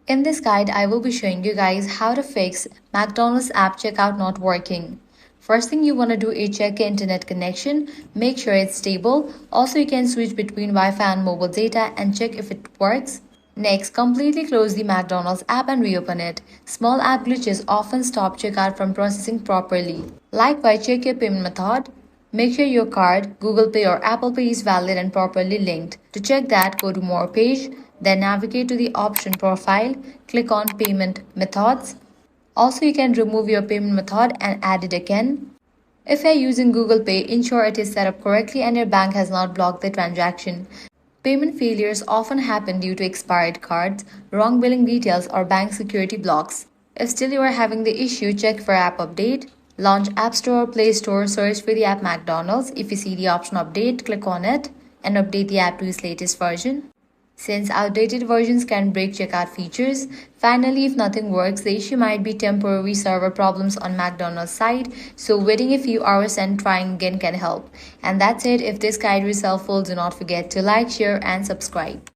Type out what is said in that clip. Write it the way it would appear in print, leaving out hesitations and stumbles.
In this guide, I will be showing you guys how to fix McDonald's app checkout not working. First thing you want to do is check your internet connection, make sure it's stable. Also, you can switch between Wi-Fi and mobile data and check if it works. Next, completely close the McDonald's app and reopen it. Small app glitches often stop checkout from processing properly. Likewise, check your payment method. Make sure your card, Google Pay or Apple Pay is valid and properly linked. To check that, go to More page, then navigate to the option Profile, click on Payment Methods. Also, you can remove your payment method and add it again. If you're using Google Pay, ensure it is set up correctly and your bank has not blocked the transaction. Payment failures often happen due to expired cards, wrong billing details, or bank security blocks. If still you are having the issue, check for app update. Launch App Store or Play Store, search for the app McDonald's. If you see the option update, click on it and update the app to its latest version. Since outdated versions can break checkout features, finally, if nothing works, the issue might be temporary server problems on McDonald's side, so waiting a few hours and trying again can help. And that's it. If this guide was helpful, do not forget to like, share, and subscribe.